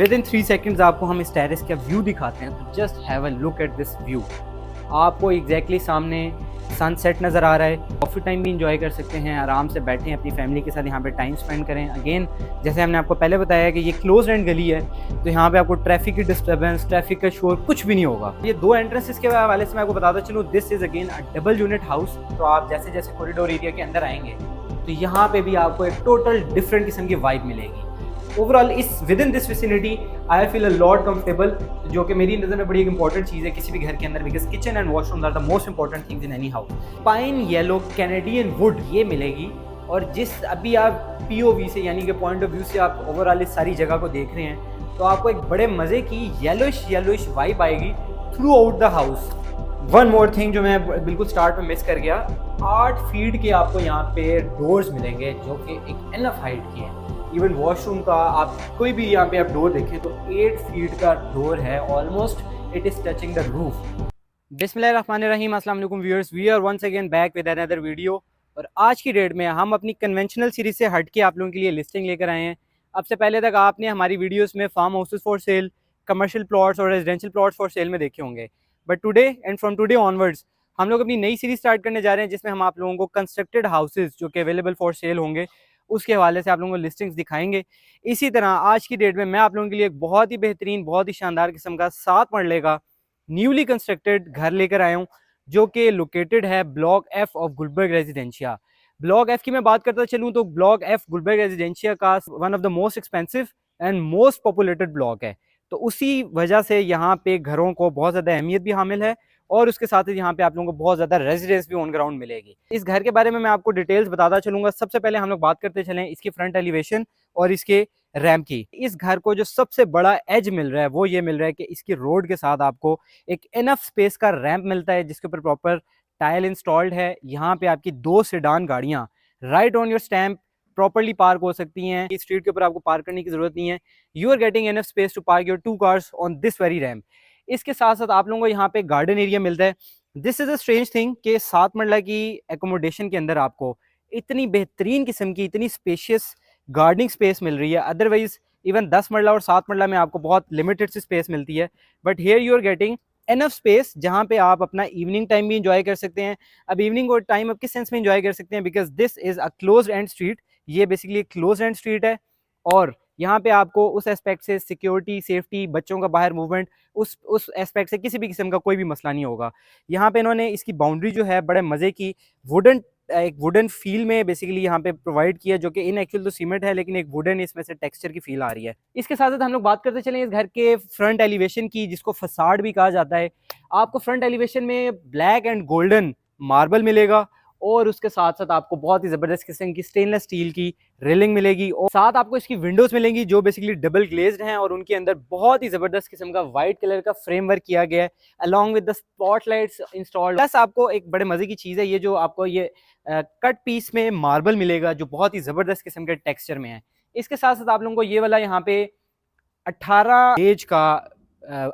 With in 3 seconds आपको हम इस टेरेस का व्यू दिखाते हैं। तो just have a look at this view. आपको एग्जैक्टली सामने सनसेट नज़र आ रहा है। कॉफ़ी टाइम भी इंजॉय कर सकते हैं, आराम से बैठें अपनी फैमिली के साथ यहाँ पे टाइम स्पेंड करें। अगेन जैसे हमने आपको पहले बताया कि ये क्लोज एंड गली है, तो यहाँ पे आपको ट्रैफिक की डिस्टर्बेंस, ट्रैफिक का शोर कुछ भी नहीं होगा। ये दो एंट्रेंसेस के हवाले से मैं आपको बताता चलूँ, this is again a double unit house. तो आप जैसे जैसे कॉरिडोर एरिया के अंदर आएंगे तो यहाँ पे भी आपको एक टोटल डिफरेंट किस्म की वाइब मिलेगी। Overall is within this vicinity I feel a lot comfortable, जो कि मेरी नज़र में बड़ी एक इंपॉर्टेंट चीज़ है किसी भी घर के अंदर, because kitchen and washroom are the most important things in any house. Pine yellow Canadian wood ये मिलेगी, और जिस अभी आप पीओवी से यानी कि पॉइंट ऑफ व्यू से आप ओवरऑल इस सारी जगह को देख रहे हैं, तो आपको एक बड़े मज़े की येलोइश वाइब आएगी through out the house. One more thing जो मैं बिल्कुल स्टार्ट में मिस कर गया, 8 फीट के आपको यहाँ पे डोर्स मिलेंगे जो कि एक एनफ हाइट की है। इवन वॉशरूम का आप कोई भी यहाँ पे आप डोर देखें तो 8 फीट का डोर है, almost it is touching the roof. बिस्मिल्लाहिर्रहमानिर्रहीम, अस्सलाम वालेकुम viewers, we are once again back with another video. और आज की डेट में हम अपनी कन्वेंशनल सीरीज से हट के आप लोगों के लिए लिस्टिंग लेकर आए हैं। अब से पहले तक आपने हमारी वीडियोस में farm houses for sale, commercial plots और रेजिडेंशियल प्लॉट्स फॉर सेल में देखे होंगे, but today and from today onwards हम लोग अपनी नई सीरीज स्टार्ट करने जा रहे हैं, जिसमें हम आप लोगों को कंस्ट्रक्टेड हाउसेज जो कि अवेलेबल फॉर सेल होंगे उसके हवाले से आप लोगों को लिस्टिंग्स दिखाएंगे। इसी तरह आज की डेट में मैं आप लोगों के लिए एक बहुत ही बेहतरीन, बहुत ही शानदार किस्म का 7 मरले का न्यूली कंस्ट्रक्टेड घर लेकर आया हूँ, जो कि लोकेटेड है block F of Gulberg Residencia. Block F की मैं बात करता चलूँ तो ब्लॉक एफ गुलबर्ग रेजिडेंशिया का one of the most expensive and most populated block है। तो उसी वजह से यहाँ पे घरों को बहुत ज़्यादा अहमियत भी हामिल है, और उसके साथ ही यहाँ पे आप लोगों को बहुत ज़्यादा रेजिडेंस भी ऑन ग्राउंड मिलेगी। इस घर के बारे में मैं आपको डिटेल्स बताता चलूँगा। सबसे पहले हम लोग बात करते चलें इसकी फ्रंट एलिवेशन और इसके रैम्प की। इस घर को जो सबसे बड़ा एज मिल रहा है वो ये मिल रहा है कि इसकी रोड के साथ आपको एक इनफ स्पेस का रैम्प मिलता है, जिसके ऊपर प्रॉपर टाइल इंस्टॉल्ड है। यहाँ पे आपकी 2 सेडान गाड़ियाँ right on your stamp properly park हो सकती हैं। इस स्ट्रीट के ऊपर आपको पार्क करने की जरूरत नहीं है। You are getting enough space to park your 2 cars on this very ramp. इसके साथ साथ आप लोगों को यहाँ पे गार्डन एरिया मिलता है। This is a strange thing कि 7 मरला की एकोमोडेशन के अंदर आपको इतनी बेहतरीन किस्म की, इतनी स्पेशियस गार्डनिंग स्पेस मिल रही है। अदरवाइज इवन 10 मरला और 7 मरला में आपको बहुत लिमिटेड सी स्पेस मिलती है, but here you are getting enough space जहाँ पे आप अपना इवनिंग टाइम भी इंजॉय कर सकते हैं। अब इवनिंग और टाइम आप किस सेंस में इंजॉय कर सकते हैं, because this is a closed end street. ये बेसिकली क्लोज एंड स्ट्रीट है, और यहाँ पे आपको उस एस्पेक्ट से सिक्योरिटी, सेफ्टी, बच्चों का बाहर मूवमेंट, उस एस्पेक्ट से किसी भी किस्म का कोई भी मसला नहीं होगा। यहाँ पे इन्होंने इसकी बाउंड्री जो है बड़े मज़े की एक वुडन फील में बेसिकली यहाँ पे प्रोवाइड किया, जो कि इन एक्चुअल तो सीमेंट है लेकिन एक वुडन इसमें से टेक्सचर की फील आ रही है। इसके साथ साथ हम लोग बात करते चलें इस घर के फ्रंट एलिवेशन की, जिसको फसाड भी कहा जाता है। आपको फ्रंट एलिवेशन में ब्लैक एंड गोल्डन मार्बल मिलेगा, और उसके साथ साथ आपको बहुत ही ज़बरदस्त किस्म की स्टेनलेस स्टील की रेलिंग मिलेगी, और साथ आपको इसकी विंडोज़ मिलेंगी जो बेसिकली डबल ग्लेज्ड हैं, और उनके अंदर बहुत ही ज़बरदस्त किस्म का वाइट कलर का फ्रेमवर्क किया गया है along with the spotlights installed. Plus आपको एक बड़े मज़े की चीज़ है, ये जो आपको ये कट पीस में मार्बल मिलेगा जो बहुत ही ज़बरदस्त किस्म के टेक्सचर में है। इसके साथ साथ आप लोगों को ये वाला यहाँ पे 18 गेज का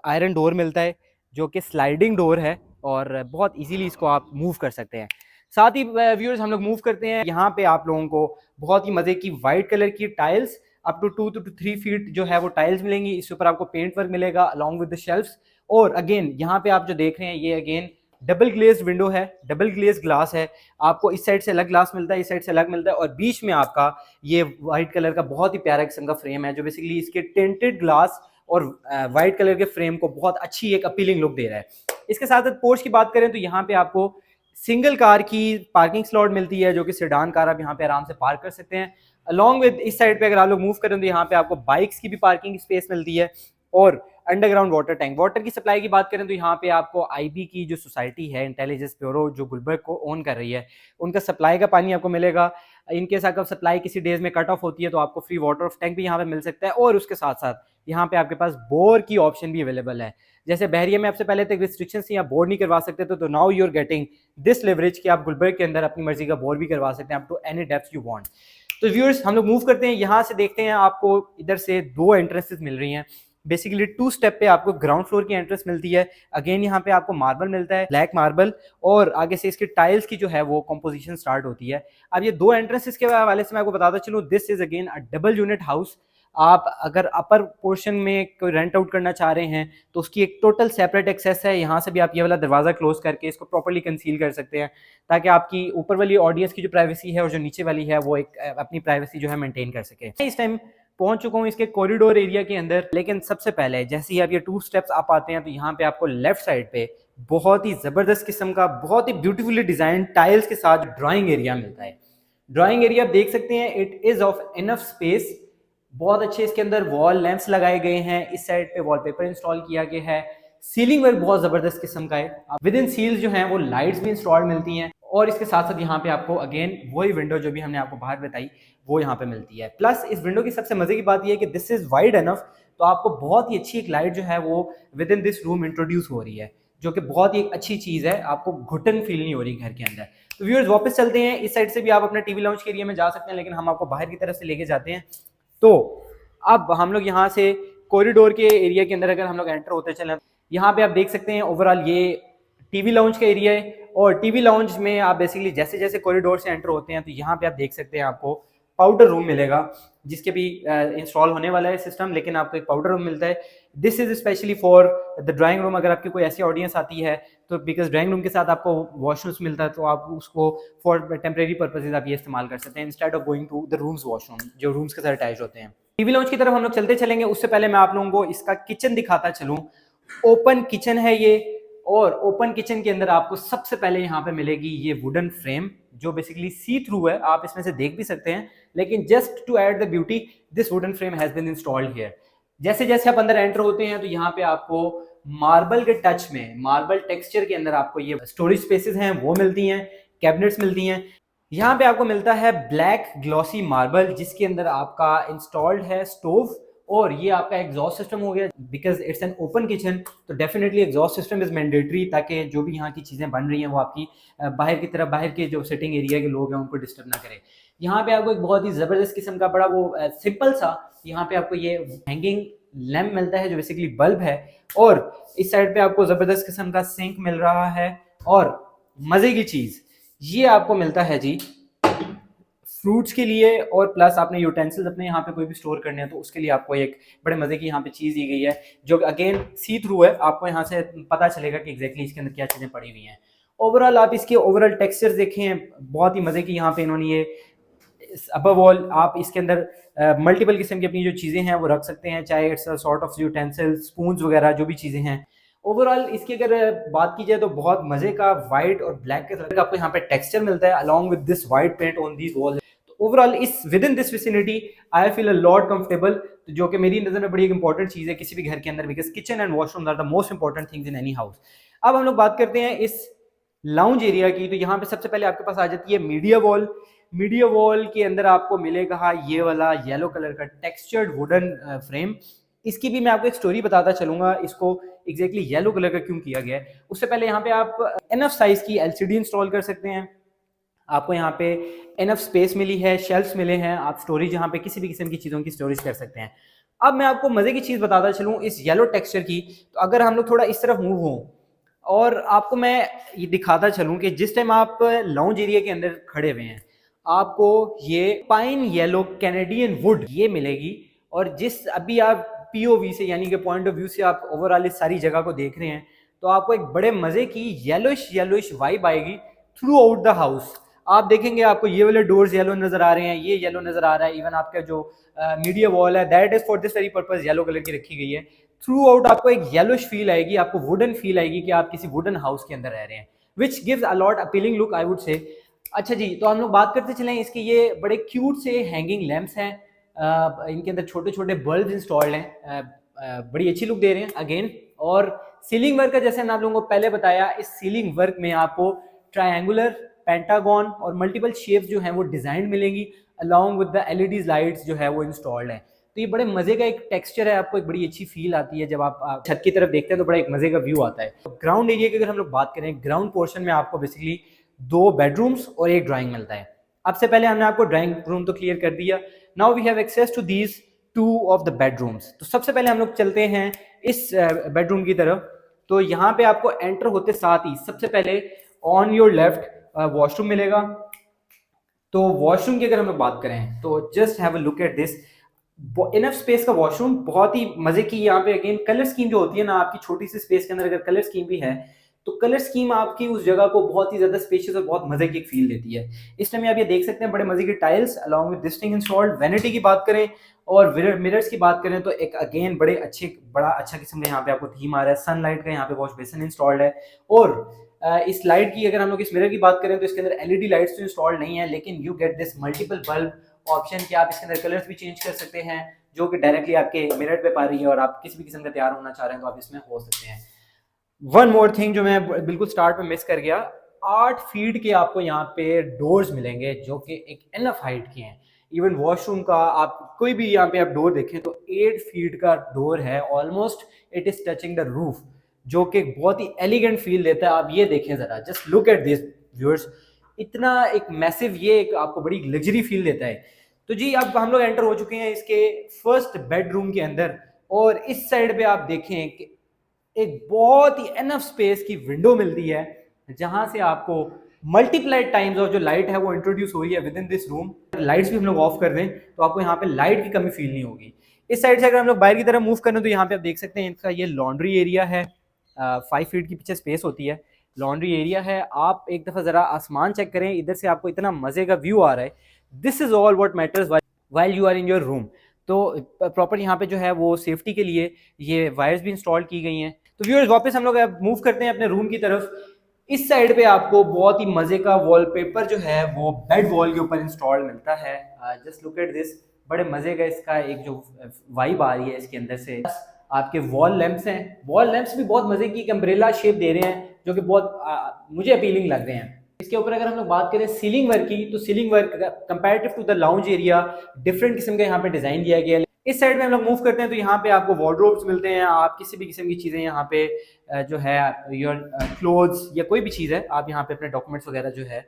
आयरन डोर मिलता है, जो कि स्लाइडिंग डोर है, और बहुत इजीली इसको आप मूव कर सकते हैं। साथ ही व्यूअर्स हम लोग मूव करते हैं, यहाँ पे आप लोगों को बहुत ही मज़े की वाइट कलर की tiles up to 2 to 3 feet जो है वो टाइल्स मिलेंगी। इसके ऊपर आपको पेंट वर्क मिलेगा अलॉन्ग विद द शेल्फ्स। और अगेन यहाँ पे आप जो देख रहे हैं ये अगेन डबल ग्लेज्ड विंडो है, डबल ग्लेज्ड ग्लास है। आपको इस साइड से अलग ग्लास मिलता है, इस साइड से अलग मिलता है, और बीच में आपका ये वाइट कलर का बहुत ही प्यारा किस्म का फ्रेम है, जो बेसिकली इसके टेंटेड ग्लास और वाइट कलर के फ्रेम को बहुत अच्छी एक अपीलिंग लुक दे रहा है। इसके साथ साथ पोर्च की बात करें तो यहाँ पे आपको सिंगल कार की पार्किंग स्लॉट मिलती है, जो कि सेडान कार आप यहाँ पे आराम से पार्क कर सकते हैं। अलॉन्ग विद इस साइड पे अगर आप लोग मूव करें तो यहाँ पे आपको बाइक्स की भी पार्किंग स्पेस मिलती है, और अंडरग्राउंड वाटर टैंक। वाटर की सप्लाई की बात करें तो यहाँ पे आपको आईबी की जो सोसाइटी है, इंटेलिजेंस ब्यूरो, जो गुलबर्ग को ओन कर रही है, उनका सप्लाई का पानी आपको मिलेगा। इनकेस अगर सप्लाई किसी डेज में कट ऑफ होती है तो आपको फ्री वाटर ऑफ टैंक भी यहाँ पे मिल सकता है, और उसके साथ साथ यहाँ पे आपके पास बोर की ऑप्शन भी अवेलेबल है। जैसे बहरिया में आपसे पहले तक रिस्ट्रिक्शन थी, आप बोर नहीं करवा सकते थे, तो now you are getting this leverage कि आप गुलबर्ग के अंदर अपनी मर्जी का बोर भी करवा सकते हैं up to any depth you want. तो व्यूअर्स हम लोग मूव करते हैं, यहाँ से देखते हैं आपको इधर से 2 एंट्रेंसेस मिल रही हैं। बेसिकली 2 स्टेप पे आपको ग्राउंड फ्लोर की एंट्रेंस मिलती है। अगेन यहाँ पे आपको मार्बल मिलता है, ब्लैक मार्बल, और आगे से इसके टाइल्स की जो है वो कंपोजिशन स्टार्ट होती है। अब ये 2 एंट्रेंसेस के हवाले से मैं आपको बताता चलूँ, this is again a double unit house. आप अगर अपर पोर्शन में कोई रेंट आउट करना चाह रहे हैं तो उसकी एक टोटल सेपरेट एक्सेस है। यहाँ से भी आप ये वाला दरवाज़ा क्लोज करके इसको प्रॉपर्ली कंसील कर सकते हैं, ताकि आपकी ऊपर वाली ऑडियंस की जो प्राइवेसी है और जो नीचे वाली है वो एक अपनी प्राइवेसी जो है मेंटेन कर सके। इस टाइम पहुंच चुका हूँ इसके कॉरिडोर एरिया के अंदर, लेकिन सबसे पहले जैसे ही आप ये 2 स्टेप्स आप आते हैं तो यहाँ पे आपको लेफ्ट साइड पे बहुत ही ज़बरदस्त किस्म का, बहुत ही ब्यूटीफुली डिज़ाइन टाइल्स के साथ ड्राइंग एरिया मिलता है। ड्राइंग एरिया आप देख सकते हैं, it is of enough space. बहुत अच्छे इसके अंदर वॉल लैंप्स लगाए गए हैं, इस साइड पे वॉलपेपर इंस्टॉल किया गया है, सीलिंग वर्क बहुत ज़बरदस्त किस्म का है। विद इन सील्स जो हैं वो लाइट्स भी इंस्टॉल मिलती हैं, और इसके साथ साथ यहाँ पे आपको अगेन वही विंडो जो भी हमने आपको बाहर बताई वो यहाँ पे मिलती है। प्लस इस विंडो की सबसे मजे की बात यह है कि दिस इज वाइड एनफ, तो आपको बहुत ही अच्छी एक लाइट जो है वो with in this room introduce हो रही है, जो कि बहुत ही अच्छी चीज़ है, आपको घुटन फील नहीं हो रही घर के अंदर। तो व्यूअर्स वापस चलते हैं, इस साइड से भी आप अपने टीवी लाउंज के एरिया में जा सकते हैं, लेकिन हम आपको बाहर की तरफ से लेके जाते हैं। तो अब हम लोग यहाँ से कॉरिडोर के एरिया के अंदर अगर हम लोग एंटर होते चले, यहाँ पे आप देख सकते हैं ओवरऑल ये टीवी लाउंज का एरिया है, और टीवी लाउंज में आप बेसिकली जैसे जैसे कॉरिडोर से एंटर होते हैं तो यहाँ पे आप देख सकते हैं आपको पाउडर रूम मिलेगा, जिसके भी इंस्टॉल होने वाला है सिस्टम, लेकिन आपको एक पाउडर रूम मिलता है। This is specially for the drawing room. अगर आपकी कोई ऐसी ऑडियंस आती है तो बिकॉज ड्राइंग रूम के साथ आपको वॉशरूम्स मिलता है, तो आप उसको फॉर टेम्परेरी पर्पसेज आप ये इस्तेमाल कर सकते हैं instead of going to the rooms washroom, जो रूम्स के साथ अटैच होते हैं। टीवी लाउंज की तरफ हम लोग चलते चलेंगे, उससे पहले मैं आप लोगों को इसका किचन दिखाता चलूँ। ओपन किचन है ये, और ओपन किचन के अंदर आपको सबसे पहले यहाँ पे मिलेगी ये वुडन फ्रेम, जो बेसिकली सी थ्रू है, आप इसमें से देख भी सकते हैं, लेकिन just to add the beauty this wooden frame has been installed here. जैसे जैसे आप अंदर एंटर होते हैं तो यहाँ पे आपको मार्बल के टच में, मार्बल टेक्सचर के अंदर आपको ये स्टोरेज स्पेसेस हैं वो मिलती हैं, कैबिनेट्स मिलती हैं। यहाँ पे आपको मिलता है ब्लैक ग्लॉसी मार्बल, जिसके अंदर आपका इंस्टॉल्ड है स्टोव, और ये आपका एग्जॉस्ट सिस्टम हो गया। Because it's an open kitchen तो definitely exhaust system is mandatory, ताकि जो भी यहाँ की चीज़ें बन रही हैं वो आपकी बाहर की तरफ, बाहर के जो सिटिंग एरिया के लोग हैं उनको डिस्टर्ब ना करें। यहाँ पे आपको एक बहुत ही ज़बरदस्त किस्म का बड़ा वो सिंपल सा यहाँ पे आपको ये हैंगिंग लैम्प मिलता है, जो बेसिकली बल्ब है, और इस साइड पे आपको ज़बरदस्त किस्म का सिंक मिल रहा है। और मज़े की चीज़ ये आपको मिलता है जी फ्रूट्स के लिए, और प्लस आपने यूटेंसिल्स अपने यहाँ पे कोई भी स्टोर करने हैं तो उसके लिए आपको एक बड़े मजे की यहाँ पे चीज़ दी गई है, जो अगेन सी थ्रू है, आपको यहाँ से पता चलेगा कि एग्जैक्टली इसके अंदर क्या चीज़ें पड़ी हुई हैं। ओवरऑल आप इसके ओवरऑल टेक्सचर्स देखें, बहुत ही मजे की यहाँ पे इन्होंने ये अबव ऑल आप इसके अंदर मल्टीपल किस्म की अपनी जो चीज़ें हैं वो रख सकते हैं, चाहे it's sort of utensils, spoons वगैरह जो भी चीज़ें हैं। ओवरऑल इसकी अगर बात की जाए तो बहुत मजे का व्हाइट और ब्लैक के साथ आपको यहाँ पे टेक्सचर मिलता है along with this white paint on these wall. Overall is within this vicinity I feel a lot comfortable, जो कि मेरी नज़र में बड़ी एक इंपॉर्टेंट चीज़ है किसी भी घर के अंदर, because kitchen and washroom are the most important things in any house. अब हम लोग बात करते हैं इस लाउंज एरिया की, तो यहाँ पे सबसे पहले आपके पास आ जाती है मीडिया वॉल। मीडिया वॉल के अंदर आपको मिलेगा ये वाला येलो कलर का टेक्सचर्ड वुडन फ्रेम। इसकी भी मैं आपको एक स्टोरी बताता चलूंगा, इसको एग्जैक्टली येलो कलर का क्यों किया गया है। उससे पहले यहाँ पे आप एनफ साइज की एलसीडी इंस्टॉल कर सकते हैं, आपको यहाँ पे एनफ स्पेस मिली है, शेल्फ्स मिले हैं, आप स्टोरेज यहाँ पे किसी भी किस्म की चीज़ों की स्टोरेज कर सकते हैं। अब मैं आपको मज़े की चीज़ बताता चलूँ इस येलो टेक्सचर की, तो अगर हम लोग थोड़ा इस तरफ मूव हों और आपको मैं ये दिखाता चलूँ कि जिस टाइम आप लाउंज एरिया के अंदर खड़े हुए हैं आपको ये पाइन येलो कैनेडियन वुड ये मिलेगी, और जिस अभी आप पीओवी से यानी कि पॉइंट ऑफ व्यू से आप ओवरऑल इस सारी जगह को देख रहे हैं तो आपको एक बड़े मज़े की येलोइश वाइब आएगी थ्रू आउट द हाउस। आप देखेंगे आपको ये वाले डोर्स येलो नजर आ रहे हैं, ये येलो नजर आ रहा है, इवन आपका जो मीडिया वॉल है that is for this very purpose yellow colour की रखी गई है। थ्रू आउट आपको एक येलोइश फील आएगी, आपको वुडन फील आएगी कि आप किसी वुडन हाउस के अंदर रह रहे हैं, which gives a lot appealing look I would say. अच्छा जी, तो हम लोग बात करते चलें इसके, ये बड़े क्यूट से हैंगिंग लैंप्स हैं, इनके अंदर छोटे छोटे बल्ब इंस्टॉल्ड हैं, बड़ी अच्छी लुक दे रहे हैं अगेन। और सीलिंग वर्क का जैसे मैं आप लोगों को पहले बताया, इस सीलिंग वर्क में आपको ट्रायंगुलर, पेंटागन और मल्टीपल शेप्स जो हैं वो डिजाइन मिलेंगी along with the LED lights जो है वो इंस्टॉल्ड है। तो ये बड़े मजे का एक टेक्सचर है, आपको एक बड़ी अच्छी फील आती है जब आप छत की तरफ देखते हैं तो बड़ा एक मजे का व्यू आता है। तो ग्राउंड एरिया की अगर हम लोग बात करें, ग्राउंड पोर्शन में आपको बेसिकली 2 बेडरूम्स और 1 ड्राइंग मिलता है। अब से पहले हमने आपको ड्राइंग रूम तो क्लियर कर दिया, now we have access to these 2 of the bedrooms. तो सबसे पहले हम लोग चलते हैं इस बेडरूम की तरफ। तो यहाँ पे आपको एंटर होते साथ ही सबसे पहले ऑन योर लेफ्ट वॉशरूम मिलेगा। तो वॉशरूम की अगर हम लोग बात करें तो just have a look at this, enough space का वॉशरूम, बहुत ही मजे की यहाँ पे अगेन कलर स्कीम जो होती है ना आपकी छोटी सी स्पेस के अंदर अगर कलर स्कीम भी है तो कलर स्कीम आपकी उस जगह को बहुत ही ज्यादा स्पेशियस और बहुत मजे की फील देती है। इस टाइम आप ये देख सकते हैं बड़े मजे की tiles along with this thing installed. Vanity की बात करें और मिरर्स की बात करें तो एक अगेन बड़ा अच्छा किस्म का यहाँ पे आपको थीम आ रहा है। सनलाइट का यहाँ पे वॉश बेसिन इंस्टॉल्ड है। और इस लाइट की अगर हम लोग इस मिरर की बात करें तो इसके अंदर एलईडी लाइट्स तो इंस्टॉल्ड नहीं है, लेकिन you get this multiple bulb option कि आप इसके अंदर कलर्स भी चेंज कर सकते हैं जो कि डायरेक्टली आपके मिरर पे पा रही है और आप किसी भी किस्म का तैयार होना चाह रहे हैं तो आप इसमें हो सकते हैं। वन मोर थिंग जो मैं बिल्कुल स्टार्ट में मिस कर गया, 8 फीट के आपको यहाँ पे डोर्स मिलेंगे जो कि एक एनफ हाइट के हैं। इवन वॉशरूम का आप कोई भी यहाँ पे आप डोर देखें तो 8 फीट का डोर है, almost it is touching the roof, जो कि बहुत ही एलिगेंट फील देता है। आप ये देखें जरा, just look at this viewers, इतना एक मैसिव, ये एक आपको बड़ी लग्जरी फील देता है। तो जी अब हम लोग एंटर हो चुके हैं इसके फर्स्ट बेडरूम के अंदर और इस साइड पे आप देखें कि एक बहुत ही एनफ स्पेस की विंडो मिलती है जहां से आपको मल्टीप्लाइड टाइम्स ऑफ जो लाइट है वो इंट्रोड्यूस हो रही है with in this room. Lights भी हम लोग ऑफ कर दें तो आपको यहाँ पे लाइट की कमी फील नहीं होगी। इस साइड से अगर हम लोग बाहर की तरफ मूव करें तो यहाँ पे आप देख सकते हैं इसका ये लॉन्ड्री एरिया है। 5 फीट की पीछे स्पेस होती है, लॉन्ड्री एरिया है। आप एक दफ़ा ज़रा आसमान चेक करें, इधर से आपको इतना मज़े का व्यू आ रहा है। This is all what matters while you are in your room. तो प्रॉपर यहाँ पे जो है वो सेफ्टी के लिए ये वायर्स भी इंस्टॉल की गई हैं। तो व्यूअर्स वापस हम लोग मूव करते हैं अपने रूम की तरफ। इस साइड पे आपको बहुत ही मजे का वॉलपेपर जो है वो बेड वॉल के ऊपर इंस्टॉल मिलता है। जस्ट लुक एट दिस, बड़े मजे का इसका एक जो वाइब आ रही है इसके अंदर से। आपके वॉल लैंप्स हैं, वॉल लैंप्स भी बहुत मजे की अम्ब्रेला शेप दे रहे हैं जो कि बहुत मुझे अपीलिंग लग रहे हैं। इसके ऊपर अगर हम लोग बात करें सीलिंग वर्क की तो ceiling work comparative to the lounge area different किस्म का यहाँ पे डिजाइन दिया गया है। इस साइड में हम लोग मूव करते हैं तो यहाँ पे आपको वार्डरोब्स मिलते हैं। आप किसी भी किस्म की चीज़ें यहाँ पे जो है योर क्लोथ्स या कोई भी चीज़ है आप यहाँ पे अपने डॉक्यूमेंट्स वगैरह जो है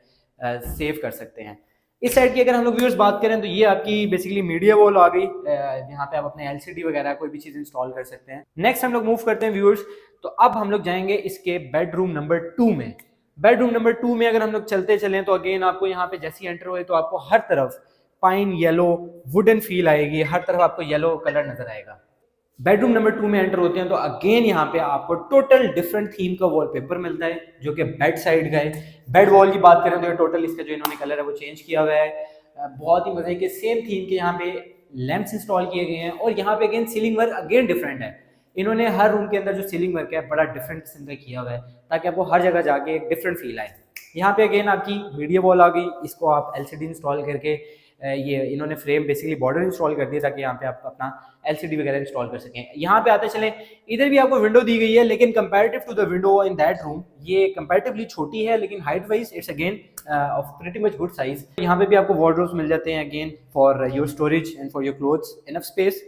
सेव कर सकते हैं। इस साइड की अगर हम लोग व्यूअर्स बात करें तो ये आपकी बेसिकली मीडिया वॉल आ गई, यहाँ पे आप अपने एलसीडी वगैरह कोई भी चीज़ इंस्टॉल कर सकते हैं। नेक्स्ट हम लोग मूव करते हैं व्यूअर्स, तो अब हम लोग जाएंगे इसके बेडरूम नंबर 2 में। बेडरूम नंबर 2 में अगर हम लोग चलते चलें तो अगेन आपको यहाँ पे जैसे ही एंटर हुए तो आपको हर तरफ पाइन येलो वुडन फील आएगी, हर तरफ आपको येलो कलर नजर आएगा। बेडरूम नंबर 2 में एंटर होते हैं तो अगेन यहाँ पे आपको टोटल डिफरेंट थीम का वॉलपेपर मिलता है जो कि बेड साइड का है। बेड वॉल की बात करें तो टोटल इसका जो इन्होंने कलर है वो चेंज किया हुआ है। बहुत ही मजे के सेम थीम के यहाँ पे लैंप्स इंस्टॉल किए गए हैं और यहाँ पे again ceiling work again different है। इन्होंने हर रूम के अंदर जो सीलिंग वर्क है बड़ा डिफरेंट किस्म का किया हुआ है ताकि आपको हर जगह जाके एक डिफरेंट फील आए। यहाँ पे अगेन आपकी मीडिया वॉल आ गई, इसको आप एलसीडी इंस्टॉल करके ये इन्होंने फ्रेम बेसिकली बॉर्डर इंस्टॉल कर दिया ताकि यहाँ पे आप अपना एलसीडी वगैरह इंस्टॉल कर सकें। यहाँ पे आते चलें, इधर भी आपको विंडो दी गई है लेकिन comparative to the window in that room ये कंपैरेटिवली छोटी है, लेकिन height wise it's again of pretty much good size. यहाँ पे भी आपको वार्डरोब्स मिल जाते हैं again for your storage and for your clothes, enough space.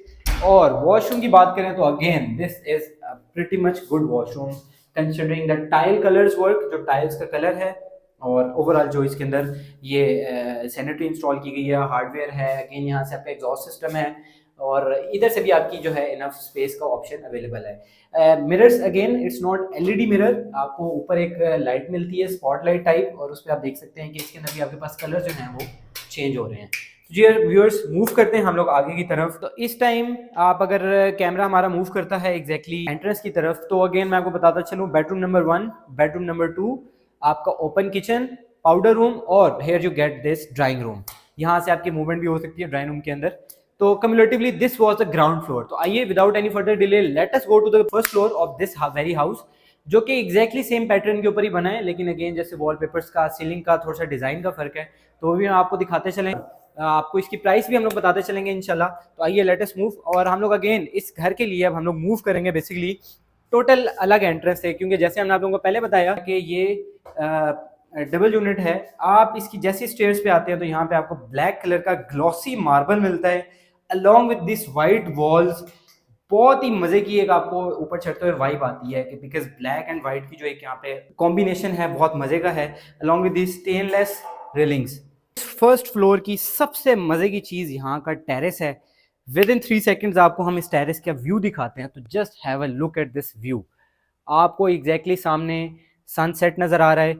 और वॉशरूम की बात करें तो again this is pretty much good washroom considering the tile colours work, जो टाइल्स का कलर है और ओवरऑल जो इसके अंदर ये सैनिटरी इंस्टॉल की गई है, हार्डवेयर है। अगेन यहाँ से आपका एग्जॉस्ट सिस्टम है और इधर से भी आपकी जो है इनफ स्पेस का ऑप्शन अवेलेबल है। Mirrors again it's not LED mirror, आपको ऊपर एक लाइट मिलती है स्पॉटलाइट टाइप और उस पर आप देख सकते हैं कि इसके अंदर भी आपके पास कलर जो हैं वो चेंज हो रहे हैं। जी व्यूअर्स मूव करते हैं हम लोग आगे की तरफ। तो इस टाइम आप अगर कैमरा हमारा मूव करता है एग्जैक्टली एंट्रेंस की तरफ तो अगेन मैं आपको बताता चलूँ, बेडरूम नंबर 1, बेडरूम नंबर 2 आपका ओपन किचन, पाउडर रूम और here you get this drawing room. यहाँ से आपकी मूवमेंट भी हो सकती है ड्राइंग रूम के अंदर। तो cumulatively this was the ground floor. तो आइए without any further delay let us go to the first floor of this very house, जो कि एग्जैक्टली सेम पैटर्न के ऊपर ही बना है, लेकिन अगेन जैसे वॉलपेपर्स का सीलिंग का थोड़ा सा डिजाइन का फर्क है तो वो भी हम आपको दिखाते चलें, आपको इसकी प्राइस भी हम लोग बताते चलेंगे इंशाल्लाह। तो आइए लेट अस मूव। और हम लोग अगेन इस घर के लिए अब हम लोग मूव करेंगे बेसिकली टोटल अलग एंट्रेंस है, क्योंकि जैसे हमने आप लोगों को पहले बताया कि ये डबल यूनिट है। आप इसकी जैसे स्टेयर्स पे आते हैं तो यहाँ पे आपको ब्लैक कलर का ग्लॉसी मार्बल मिलता है along with this white walls. बहुत ही मजे की एक आपको ऊपर चढ़ते हुए वाइब आती है कि बिकॉज ब्लैक एंड व्हाइट की जो एक यहाँ पे कॉम्बिनेशन है बहुत मजे का है along with this stainless railings. First floor की सबसे मजे की चीज यहाँ का टेरेस है। विद इन 3 सेकेंड्स आपको हम इस टेरेस का व्यू दिखाते हैं, तो just have a look at this view. आपको एग्जैक्टली सामने सनसेट नज़र आ रहा है,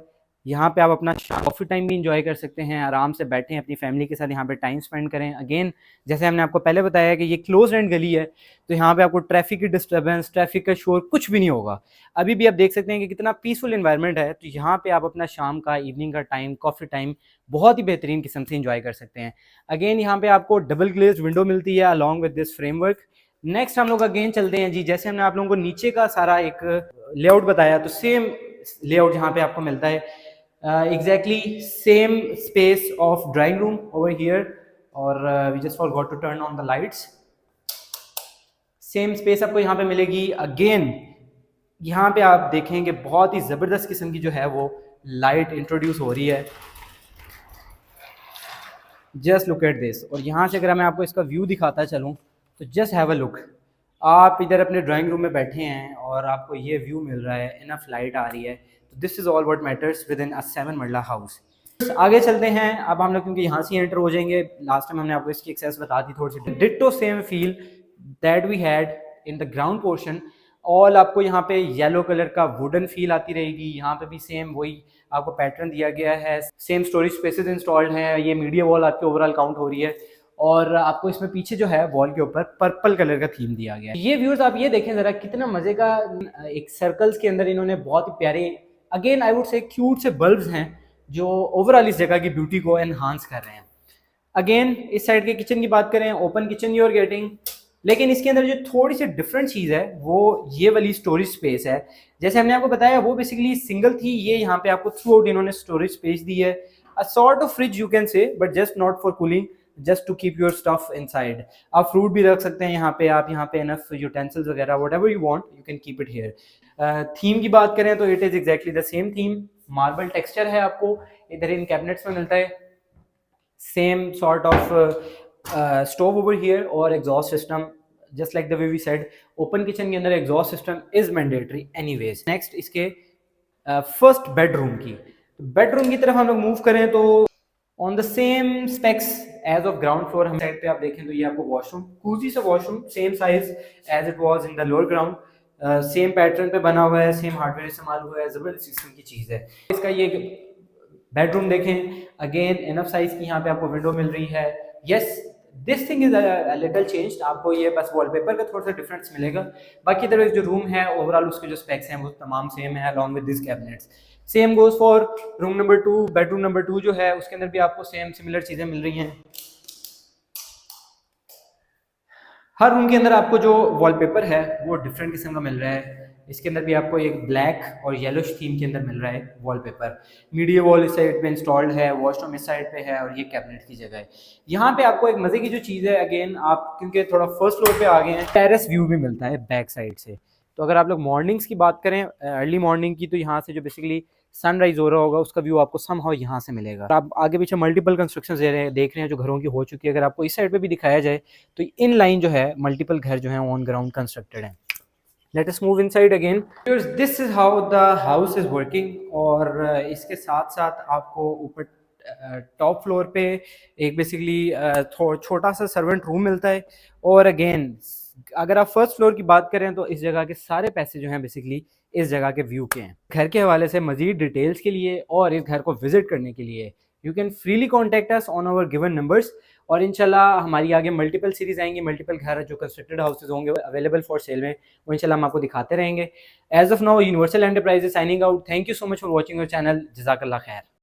यहाँ पे आप अपना कॉफ़ी टाइम भी इंजॉय कर सकते हैं, आराम से बैठें अपनी फैमिली के साथ यहाँ पे टाइम स्पेंड करें। अगेन जैसे हमने आपको पहले बताया कि ये क्लोज एंड गली है, तो यहाँ पे आपको ट्रैफिक की डिस्टर्बेंस, ट्रैफिक का शोर कुछ भी नहीं होगा। अभी भी आप देख सकते हैं कि कितना पीसफुल इन्वायरमेंट है, तो यहाँ पे आप अपना शाम का, इवनिंग का टाइम, कॉफ़ी टाइम बहुत ही बेहतरीन किस्म से इंजॉय कर सकते हैं। अगेन यहाँ पे आपको डबल ग्लेज्ड विंडो मिलती है along with this framework. Next हम लोग अगेन चलते हैं जी, जैसे हमने आप लोगों को नीचे का सारा एक लेआउट बताया, तो सेम लेआउट यहाँ पे आपको मिलता है। Exactly same space of drawing room over here, or we just forgot to turn on the lights. Same space आपको यहाँ पे मिलेगी। अगेन यहाँ पे आप देखेंगे बहुत ही ज़बरदस्त किस्म की जो है वो लाइट इंट्रोड्यूस हो रही है। Just look at this. और यहाँ से अगर मैं आपको इसका व्यू दिखाता चलूँ तो जस्ट हैव अ लुक। आप इधर अपने ड्राइंग रूम में बैठे हैं और आपको ये व्यू मिल रहा है, इनफ लाइट आ रही है, तो this is all what matters within a 7 marla house. आगे चलते हैं अब हम लोग, क्योंकि यहाँ से एंटर हो जाएंगे। लास्ट टाइम हमने आपको इसकी एक्सेस बता दी थोड़ी सी। Ditto same feel that we had in the ground portion. All आपको यहाँ पे येलो कलर का वुडन फील आती रहेगी। यहाँ पे भी सेम वही आपको पैटर्न दिया गया है, सेम स्टोरेज स्पेसेस इंस्टॉल्ड हैं। ये मीडिया वॉल आपकी ओवरऑल काउंट हो रही है, और आपको इसमें पीछे जो है वॉल के ऊपर पर्पल कलर का थीम दिया गया है। ये व्यूअर्स आप ये देखें जरा, कितना मजे का एक सर्कल्स के अंदर इन्होंने बहुत ही प्यारे, again I would say cute से बल्ब्स हैं जो ओवरऑल इस जगह की ब्यूटी को एनहांस कर रहे हैं। अगेन इस साइड के किचन की बात करें, open kitchen you are getting, लेकिन इसके अंदर जो थोड़ी सी डिफरेंट चीज़ है वो ये वाली स्टोरेज स्पेस है। जैसे हमने आपको बताया वो बेसिकली सिंगल थी, ये यहाँ पे आपको थ्रू आउट इन्होंने स्टोरेज स्पेस दी है। A sort of fridge you can say, but just not for cooling, just to keep your stuff inside. आप फ्रूट भी रख सकते हैं यहाँ पे, आप यहाँ पे एनफ यूटेंसिल्स वगैरह whatever you want you can keep it here. Theme की बात करें तो it is exactly the same theme. Marble texture है आपको इधर इन कैबिनेट्स में मिलता है। Same sort of stove over here और exhaust system, just like the way we said, open kitchen के अंदर exhaust system is mandatory anyways. Next इसके फर्स्ट बेडरूम की, बेडरूम की तरफ हम लोग मूव करें तो on the same specs as of ground floor, हम साइड पे आप देखें तो ये आपको वॉशरूम, कूजी सा washroom, same size as it was in the lower ground, same pattern पे बना हुआ है, सेम हार्डवेयर इस्तेमाल हुआ है, जबरदस्त किस्म की चीज़ है। इसका ये बेडरूम देखें, अगेन इनफ साइज की यहाँ पे आपको विंडो मिल रही है। Yes this thing is little changed, आपको ये बस वॉलपेपर का थोड़ा सा डिफरेंस मिलेगा, बाकी तरह जो रूम है ओवरऑल उसके जो स्पेक्स हैं वो तमाम सेम है along with this cabinets. Same goes for room number 2, bedroom number 2 जो है उसके अंदर भी आपको सेम सिमिलर चीज़ें मिल रही हैं। हर रूम के अंदर आपको जो वॉलपेपर है वो डिफरेंट किस्म का मिल रहा है। इसके अंदर भी आपको एक ब्लैक और येलोश थीम के अंदर मिल रहा है वॉलपेपर। मीडिया वॉल इस साइड पे इंस्टॉल्ड है, वॉशरूम इस साइड पे है और ये कैबिनेट की जगह है। यहाँ पे आपको एक मज़े की जो चीज़ है, अगेन आप क्योंकि थोड़ा फर्स्ट फ्लोर पे आ गए हैं, टेरेस व्यू भी मिलता है बैक साइड से। तो अगर आप लोग मॉर्निंग्स की बात करें, अर्ली मॉर्निंग की, तो यहाँ से जो बेसिकली सनराइज हो रहा होगा उसका व्यू आपको समहाउ यहाँ से मिलेगा। आप आगे पीछे मल्टीपल कंस्ट्रक्शन देख रहे हैं जो घरों की हो चुकी है। अगर आपको इस साइड पे भी दिखाया जाए तो इन लाइन जो है मल्टीपल घर जो है ऑन ग्राउंड कंस्ट्रक्टेड हैं। Let us move inside again. This is how the house is working. और इसके साथ साथ आपको ऊपर टॉप फ्लोर पे एक बेसिकली छोटा सा सर्वेंट रूम मिलता है। और अगेन अगर आप फर्स्ट फ्लोर की बात करें तो इस जगह के सारे पैसे जो हैं बेसिकली इस जगह के व्यू के हैं। घर के हवाले से मजीद डिटेल्स के लिए और इस घर को विजिट करने के लिए you can freely contact us on our given numbers. और इंशाल्लाह हमारी आगे मल्टीपल सीरीज आएंगी, मल्टीपल घर जो कंस्ट्रक्टेड हाउसेज होंगे अवेलेबल फॉर सेल में, वो इंशाल्लाह हम आपको दिखाते रहेंगे। As of now universal enterprises signing out. Thank you so much for watching your channel. जज़ाकल्लाह खैर।